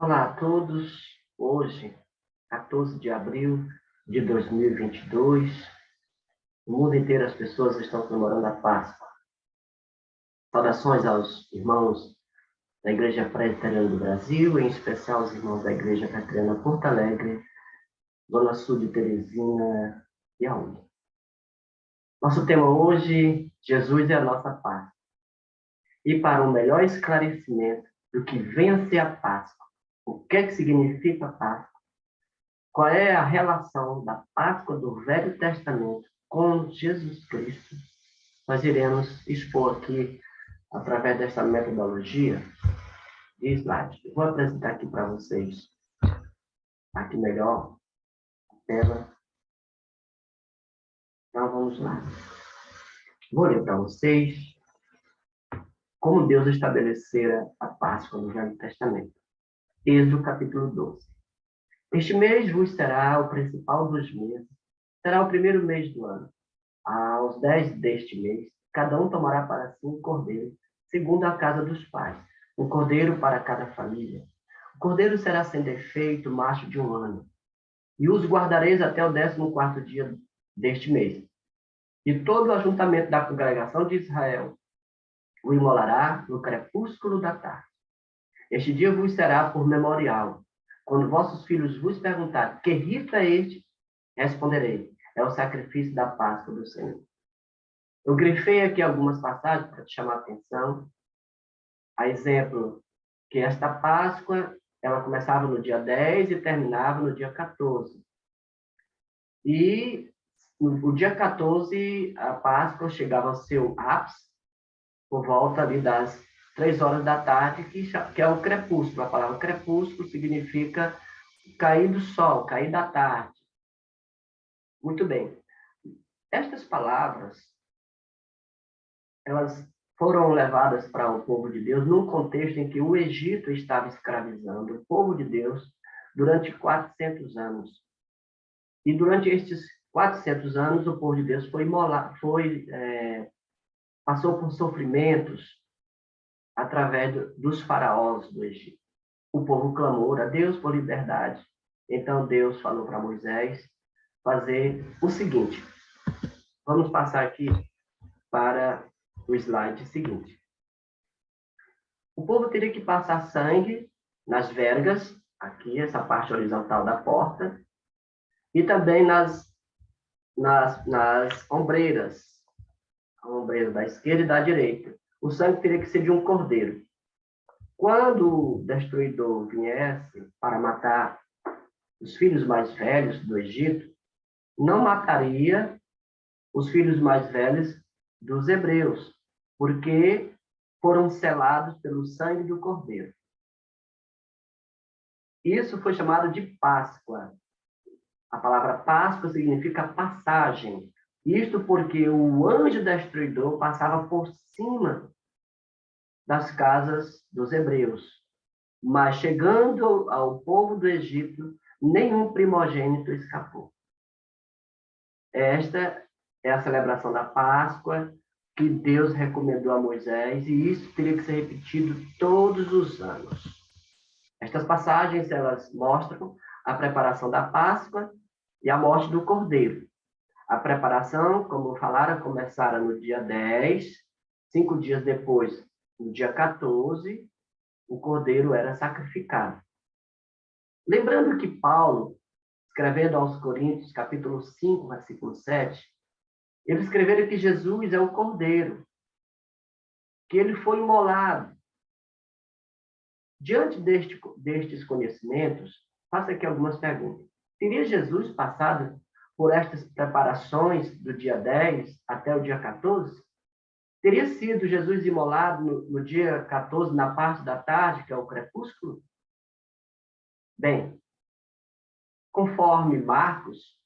Olá a todos. Hoje, 14 de abril de 2022, no mundo inteiro as pessoas estão comemorando a Páscoa. Saudações aos irmãos da Igreja Presbiteriana do Brasil, em especial aos irmãos da Igreja Presbiteriana Porto Alegre, Zona Sul de Teresina e Aúna. Nosso tema hoje, Jesus é a nossa Páscoa. E para um melhor esclarecimento do que vem a ser a Páscoa, o que é que significa a Páscoa, qual é a relação da Páscoa do Velho Testamento com Jesus Cristo, nós iremos expor aqui, através dessa metodologia de slide. Eu vou apresentar aqui para vocês, aqui melhor, a tela. Então, vamos lá. Vou ler para vocês como Deus estabelecera a Páscoa no Velho Testamento. Êxodo capítulo 12. Este mês vos será o principal dos meses, será o primeiro mês do ano. Aos 10 deste mês, cada um tomará para si um cordeiro, segundo a casa dos pais, um cordeiro para cada família. O cordeiro será sem defeito, macho de 1 ano, e os guardareis até o 14º dia deste mês. E todo o ajuntamento da congregação de Israel o imolará no crepúsculo da tarde. Este dia vos será por memorial. Quando vossos filhos vos perguntarem, que rito é este? Responderei, é o sacrifício da Páscoa do Senhor. Eu grifei aqui algumas passagens para te chamar a atenção. A exemplo, que esta Páscoa, ela começava no dia 10 e terminava no dia 14. E no dia 14, a Páscoa chegava ao seu ápice, por volta ali das 3 horas da tarde, que é o crepúsculo. A palavra crepúsculo significa cair do sol, cair da tarde. Muito bem. Estas palavras, elas foram levadas para o povo de Deus num contexto em que o Egito estava escravizando o povo de Deus durante 400 anos. E durante estes 400 anos, o povo de Deus passou por sofrimentos através dos faraós do Egito. O povo clamou a Deus por liberdade. Então Deus falou para Moisés fazer o seguinte. Vamos passar aqui para o slide seguinte. O povo teria que passar sangue nas vergas, aqui, essa parte horizontal da porta, e também nas ombreiras, a ombreira da esquerda e da direita. O sangue teria que ser de um cordeiro. Quando o destruidor viesse para matar os filhos mais velhos do Egito, não mataria os filhos mais velhos dos hebreus, porque foram selados pelo sangue do cordeiro. Isso foi chamado de Páscoa. A palavra Páscoa significa passagem. Isto porque o anjo destruidor passava por cima das casas dos hebreus. Mas chegando ao povo do Egito, nenhum primogênito escapou. Esta é a celebração da Páscoa que Deus recomendou a Moisés, e isso teria que ser repetido todos os anos. Estas passagens, elas mostram a preparação da Páscoa e a morte do Cordeiro. A preparação, como falaram, começara no dia 10, 5 dias depois, no dia 14, o Cordeiro era sacrificado. Lembrando que Paulo, escrevendo aos Coríntios, capítulo 5, versículo 7, ele escreveu que Jesus é o Cordeiro, que ele foi imolado. Diante destes conhecimentos, faço aqui algumas perguntas. Teria Jesus passado por estas preparações do dia 10 até o dia 14? Teria sido Jesus imolado no dia 14, na parte da tarde, que é o crepúsculo? Bem, conforme Marcos,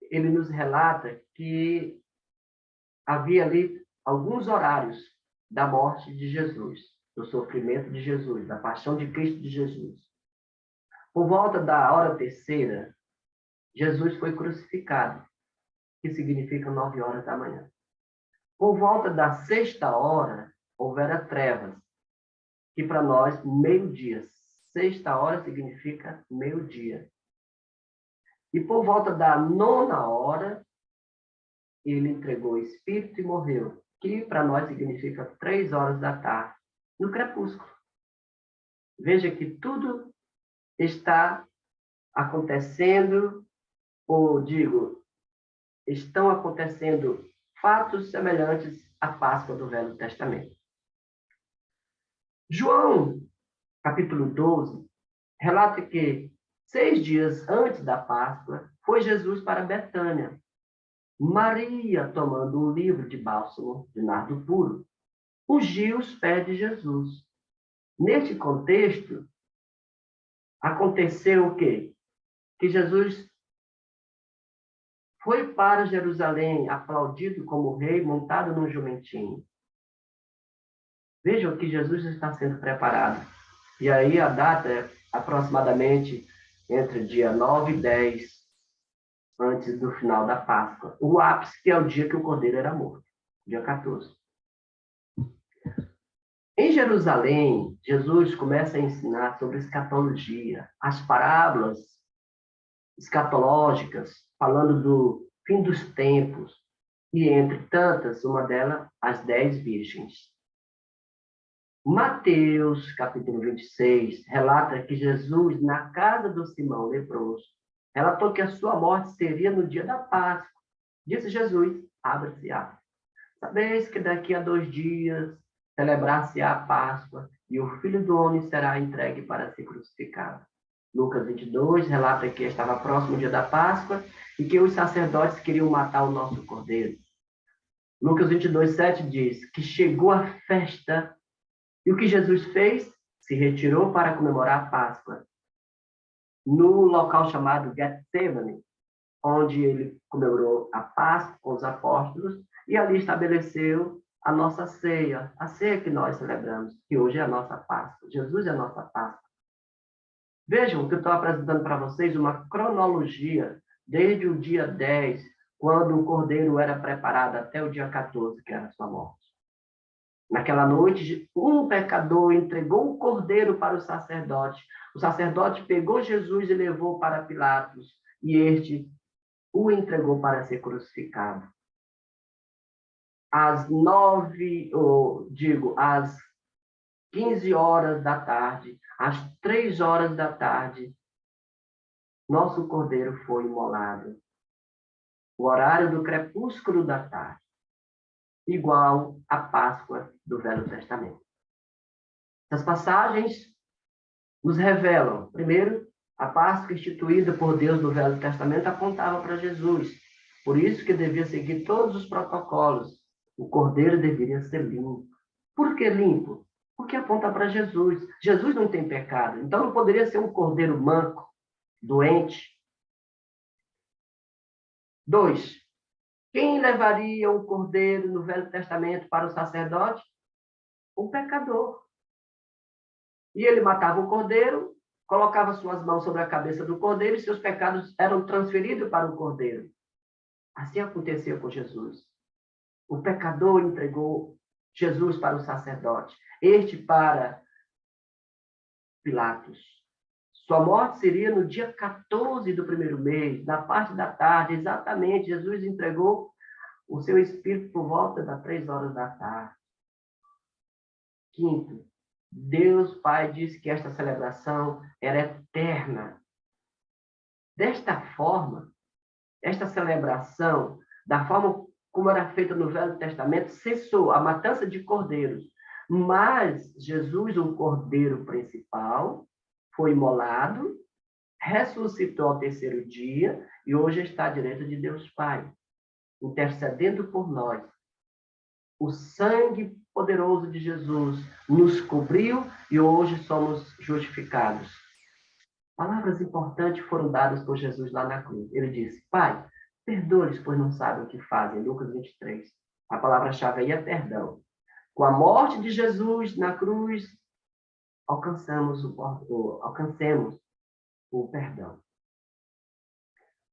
ele nos relata que havia ali alguns horários da morte de Jesus, do sofrimento de Jesus, da paixão de Cristo de Jesus. Por volta da hora terceira, Jesus foi crucificado, que significa 9 horas da manhã. Por volta da 6ª hora, houvera trevas, que para nós, meio-dia, sexta hora significa meio-dia. E por volta da 9ª hora, ele entregou o Espírito e morreu, que para nós significa 3 horas da tarde, no crepúsculo. Veja que tudo está acontecendo, ou digo, estão acontecendo fatos semelhantes à Páscoa do Velho Testamento. João, capítulo 12, relata que 6 dias antes da Páscoa, foi Jesus para Betânia. Maria, tomando um livro de bálsamo de nardo puro, ungiu os pés de Jesus. Neste contexto, aconteceu o quê? Que Jesus foi para Jerusalém, aplaudido como rei, montado num jumentinho. Vejam que Jesus está sendo preparado. E aí a data é aproximadamente entre dia 9 e 10, antes do final da Páscoa. O ápice, que é o dia que o Cordeiro era morto, dia 14. Em Jerusalém, Jesus começa a ensinar sobre escatologia, as parábolas escatológicas, falando do fim dos tempos, e entre tantas, uma delas, as 10 virgens. Mateus, capítulo 26, relata que Jesus, na casa do Simão leproso, relatou que a sua morte seria no dia da Páscoa. Disse Jesus, abre-se-á. Sabeis que daqui a 2 dias celebrar-se-á a Páscoa, e o Filho do Homem será entregue para ser crucificado. Lucas 22 relata que estava próximo o dia da Páscoa e que os sacerdotes queriam matar o nosso Cordeiro. Lucas 22, 7 diz que chegou a festa. E o que Jesus fez? Se retirou para comemorar a Páscoa no local chamado Getsemane, onde ele comemorou a Páscoa com os apóstolos e ali estabeleceu a nossa ceia, a ceia que nós celebramos, que hoje é a nossa Páscoa. Jesus é a nossa Páscoa. Vejam que eu estou apresentando para vocês uma cronologia desde o dia 10, quando o Cordeiro era preparado, até o dia 14, que era a sua morte. Naquela noite, um pecador entregou o cordeiro para o sacerdote. O sacerdote pegou Jesus e levou para Pilatos, e este o entregou para ser crucificado. Às 15 horas da tarde, às 3 horas da tarde, nosso cordeiro foi imolado. O horário do crepúsculo da tarde, igual à Páscoa do Velho Testamento. Essas passagens nos revelam, primeiro, a Páscoa instituída por Deus no Velho Testamento apontava para Jesus. Por isso que devia seguir todos os protocolos. O cordeiro deveria ser limpo. Por que limpo? Porque aponta para Jesus. Jesus não tem pecado. Então não poderia ser um cordeiro manco, doente. 2. Quem levaria o cordeiro no Velho Testamento para o sacerdote? O pecador. E ele matava o cordeiro, colocava suas mãos sobre a cabeça do cordeiro e seus pecados eram transferidos para o cordeiro. Assim aconteceu com Jesus. O pecador entregou Jesus para o sacerdote, este para Pilatos. Sua morte seria no dia 14 do primeiro mês, na parte da tarde, exatamente. Jesus entregou o seu espírito por volta das 3 horas da tarde. 5. Deus Pai disse que esta celebração era eterna. Desta forma, esta celebração, da forma como era feita no Velho Testamento, cessou a matança de cordeiros. Mas Jesus, o cordeiro principal, foi imolado, ressuscitou ao 3º dia e hoje está à direita de Deus Pai, intercedendo por nós. O sangue poderoso de Jesus nos cobriu e hoje somos justificados. Palavras importantes foram dadas por Jesus lá na cruz. Ele disse, Pai, perdoe-lhes, pois não sabem o que fazem. Lucas 23. A palavra-chave aí é perdão. Com a morte de Jesus na cruz, alcancemos o perdão.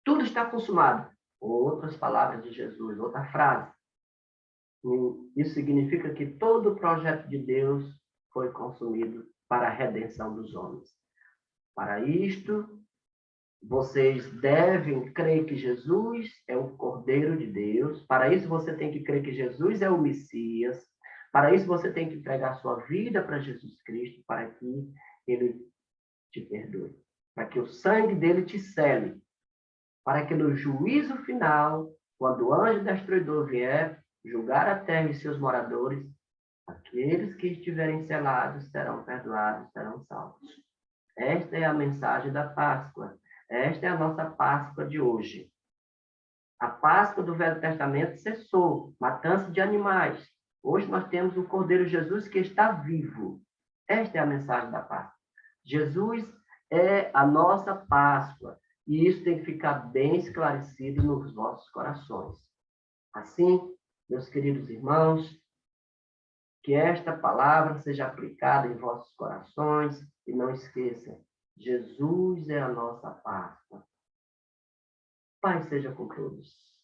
Tudo está consumado. Outras palavras de Jesus, outra frase. Isso significa que todo o projeto de Deus foi consumido para a redenção dos homens. Para isto, vocês devem crer que Jesus é o Cordeiro de Deus. Para isso, você tem que crer que Jesus é o Messias. Para isso, você tem que entregar sua vida para Jesus Cristo, para que ele te perdoe. Para que o sangue dele te cele. Para que no juízo final, quando o anjo destruidor vier julgar a terra e seus moradores, aqueles que estiverem selados serão perdoados, serão salvos. Esta é a mensagem da Páscoa. Esta é a nossa Páscoa de hoje. A Páscoa do Velho Testamento cessou, matança de animais. Hoje nós temos o Cordeiro Jesus que está vivo. Esta é a mensagem da Páscoa. Jesus é a nossa Páscoa. E isso tem que ficar bem esclarecido nos vossos corações. Assim, meus queridos irmãos, que esta palavra seja aplicada em vossos corações e não esqueçam, Jesus é a nossa Páscoa. Pai seja com todos.